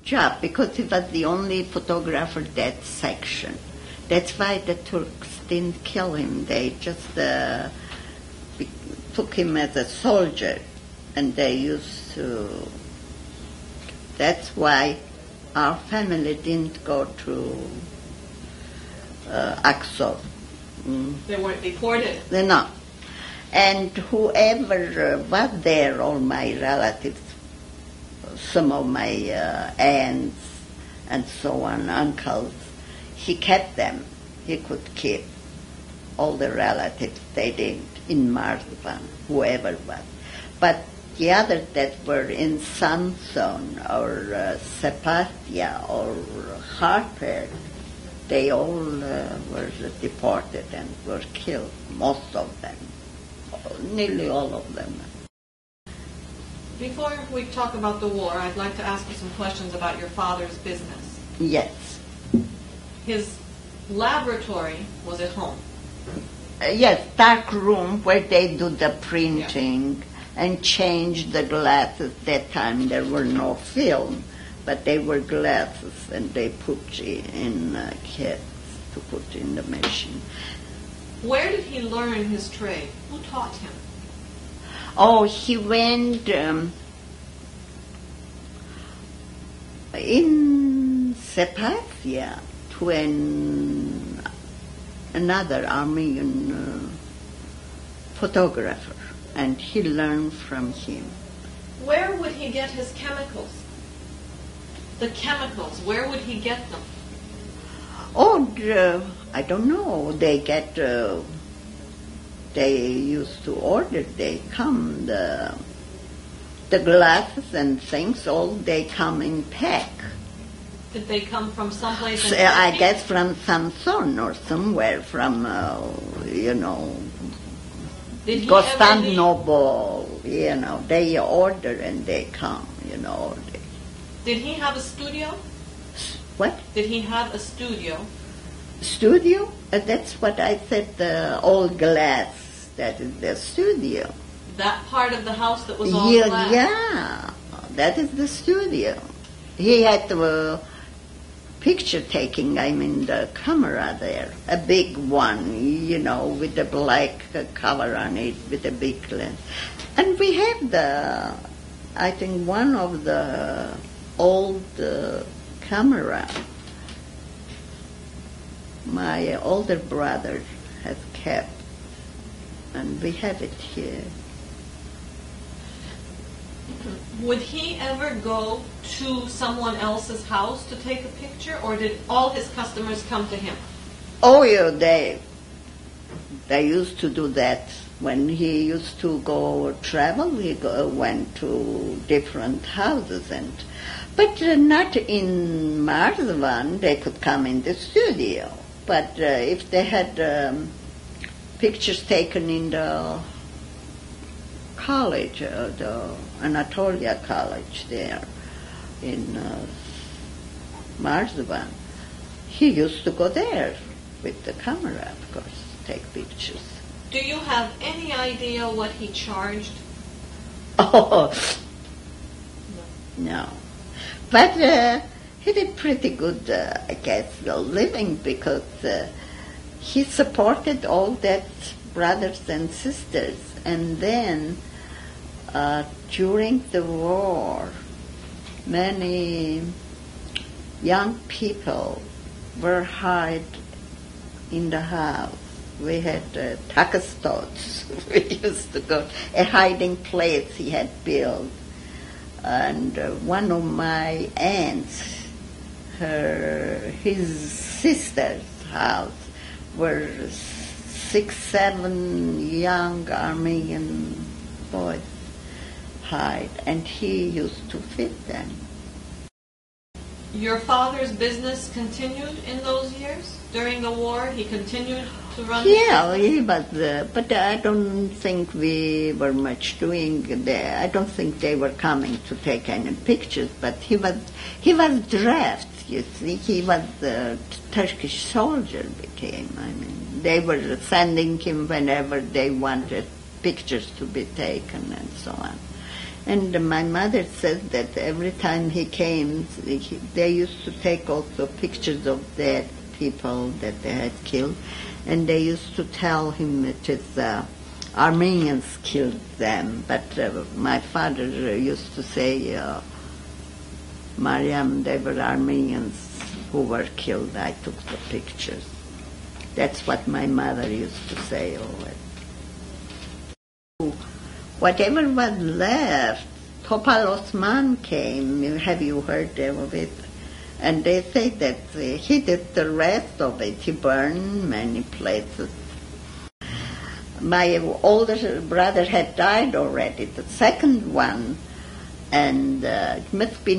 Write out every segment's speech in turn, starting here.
job because he was the only photographer that section. That's why the Turks didn't kill him. They just took him as a soldier, and they used to. That's why our family didn't go to Akso. They weren't deported. No. And whoever was there, all my relatives, some of my aunts and so on, uncles, he kept them. He could keep all the relatives. They did in Merzifon'da, whoever was. But the others that were in Samson or Sepatia or Harper, they all were deported and were killed, most of them, nearly all of them. Before we talk about the war, I'd like to ask you some questions about your father's business. Yes. His laboratory was at home. Yes, dark room where they do the printing and change the glasses. That time there were no film, but they were glasses, and they put in kits to put in the machine. Where did he learn his trade? Who taught him? Oh, he went in Sepatia to another Armenian photographer, and he learned from him. Where would he get his chemicals? The chemicals, where would he get them? Oh, I don't know. They used to order. They come, the glasses and things, all they come in pack. Did they come from someplace in I guess from Samson or somewhere from, Constantinople, they order and they come, Did he have a studio? What? Did he have a studio? Studio? That's what I said, the old glass, that is the studio. That part of the house that was all glass? Yeah, that is the studio. He had the picture taking, the camera there, a big one, with the black cover on it, with a big lens. And we have I think one of the old camera my older brother has kept, and we have it here. Would he ever go to someone else's house to take a picture, or did all his customers come to him? Oh, yeah, they used to do that. When he used to go travel, he went to different houses, but not in Merzifon'da. They could come in the studio. But if they had pictures taken in the college, the Anatolia College there in Merzifon'da, he used to go there with the camera, of course, take pictures. Do you have any idea what he charged? Oh, no. But he did pretty good, I guess, living, because he supported all that brothers and sisters. And then during the war, many young people were hired in the house. We had Takastots. We used to go, a hiding place he had built. And one of my aunts, his sister's house, were 6, 7 young Armenian boys hired, and he used to feed them. Your father's business continued in those years? During the war, he continued to run? Yeah, he was, but I don't think we were much doing there. I don't think they were coming to take any pictures, but he was drafted, you see. He was a Turkish soldier became. They were sending him whenever they wanted pictures to be taken and so on. And my mother said that every time he came, they used to take also pictures of dead people that they had killed, and they used to tell him it is Armenians killed them. But my father used to say, Mariam, they were Armenians who were killed. I took the pictures. That's what my mother used to say always. Whatever was left, Topal Osman came. Have you heard of it? And they say that he did the rest of it. He burned many places. My older brother had died already, the second one, and it must be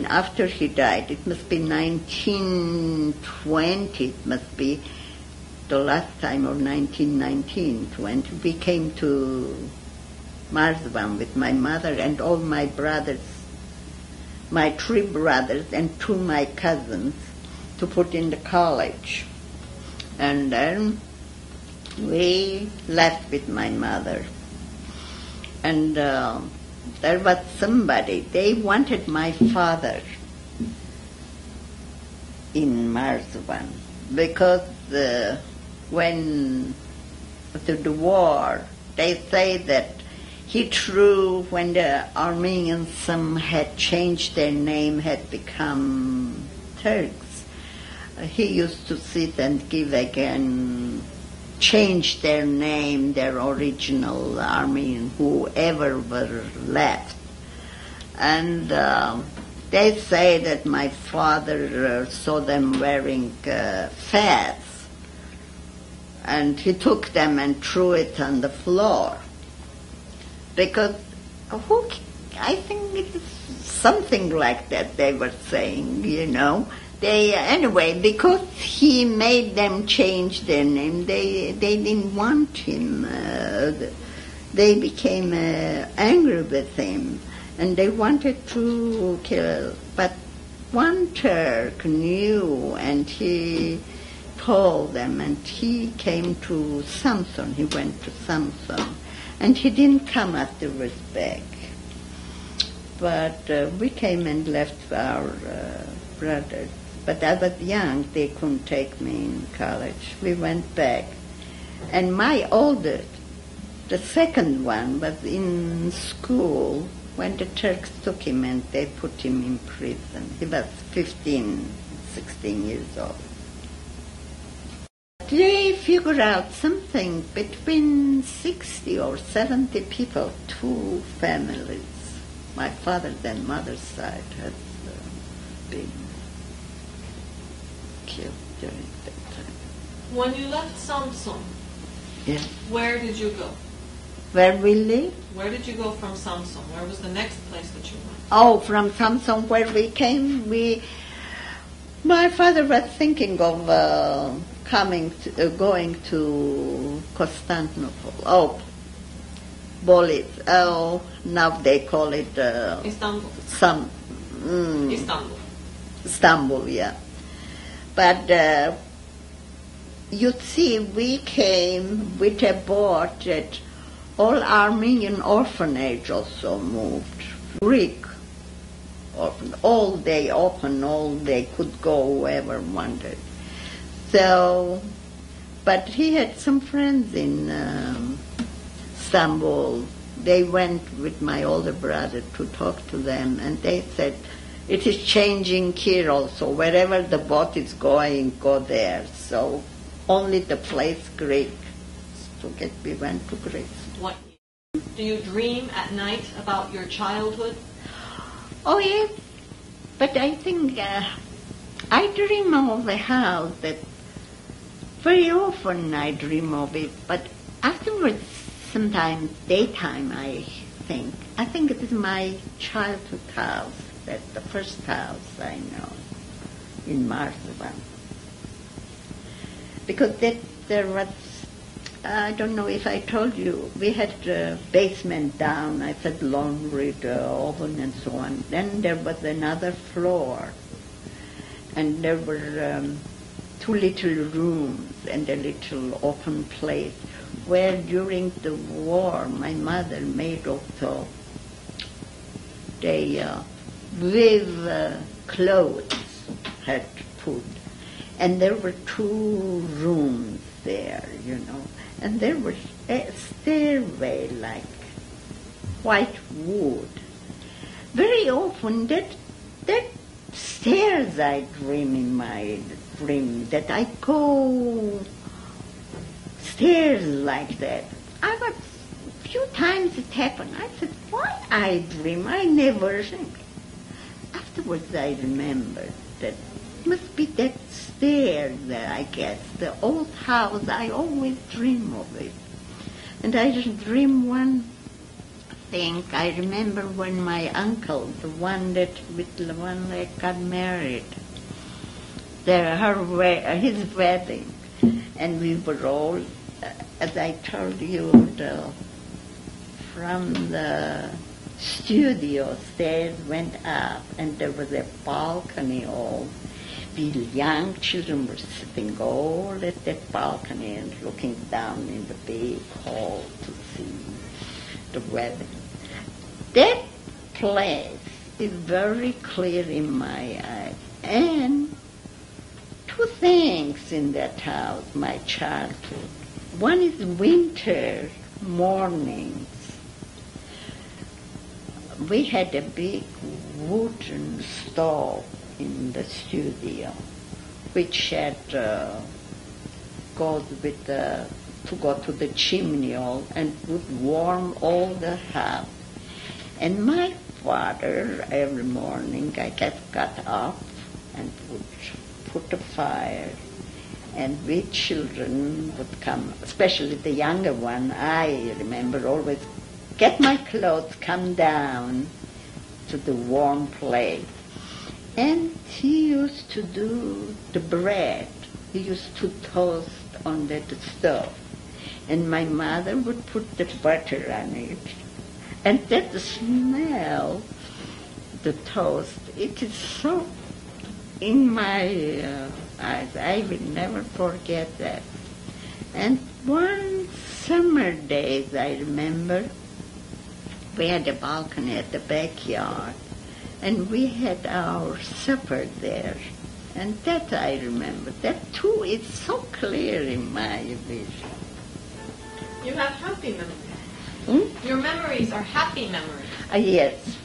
after he died, it must be 1920, it must be the last time, or 1919, 20. We came to Merzifonda with my mother and all my brothers, my 3 brothers and 2 my cousins, to put in the college. And then we left with my mother. And there was somebody, they wanted my father in Merzifonda because when after the war, they say that he threw, when the Armenians, some had changed their name, had become Turks, he used to sit and give again, change their name, their original Armenian, whoever were left. And they say that my father saw them wearing fez, and he took them and threw it on the floor. Because I think it is something like that they were saying, you know. Anyway, because he made them change their name, they didn't want him. They became angry with him, and they wanted to kill. But one Turk knew, and he told them, and he came to Samson. He went to Samson. And he didn't come afterwards back. But we came and left our brothers. But I was young, they couldn't take me in college. We went back. And my oldest, the second one, was in school when the Turks took him and they put him in prison. He was 15, 16 years old. They figured out something between 60 or 70 people, 2 families. My father's and mother's side has been killed during that time. When you left Samsun, yeah. Where did you go? Where we live? Where did you go from Samsun? Where was the next place that you went? Oh, from Samsun, where we came, my father was thinking of going to Constantinople. Now they call it Istanbul. Istanbul, yeah. But you see, we came with a boat that all Armenian orphanage also moved. Greek orphan, all they open, all they could go whoever wanted. So, but he had some friends in Istanbul. They went with my older brother to talk to them, and they said, it is changing here also. Wherever the boat is going, go there. So only the place Greek. We went to Greece. What? Do you dream at night about your childhood? Oh, yes. But I think I dream of a house that very often I dream of it, but afterwards, sometimes daytime, I think it is my childhood house. That's the first house I know in Merzifonda. Because there was, I don't know if I told you, we had the basement down. I said laundry, the oven, and so on. Then there was another floor, and there were 2 little rooms and a little open place where during the war my mother made also they with clothes had put. And there were 2 rooms there, you know. And there was a stairway like white wood. Very often that stairs I dream in my dream, that I go stairs like that. I was, a few times it happened. I said, why I dream? I never think. Afterwards I remembered that it must be that stair there, I guess. The old house, I always dream of it. And I just dream one thing. I remember when my uncle, the one that got married, his wedding, and we were all, as I told you, from the studio stairs went up, and there was a balcony all. The young children were sitting all at that balcony and looking down in the big hall to see the wedding. That place is very clear in my eye. And 2 things in that house, my childhood. One is winter mornings. We had a big wooden stove in the studio, which had goes with to go to the chimney all and would warm all the house. And my father, every morning, I got up and would put a fire, and we children would come, especially the younger one. I remember always get my clothes, come down to the warm place. And he used to do the bread. He used to toast on that stove. And my mother would put the butter on it. And that smell, the toast, it is so in my eyes. I will never forget that. And one summer day, I remember, we had a balcony at the backyard. And we had our supper there. And that I remember. That too is so clear in my vision. You have happy memories. Your memories are happy memories. Yes,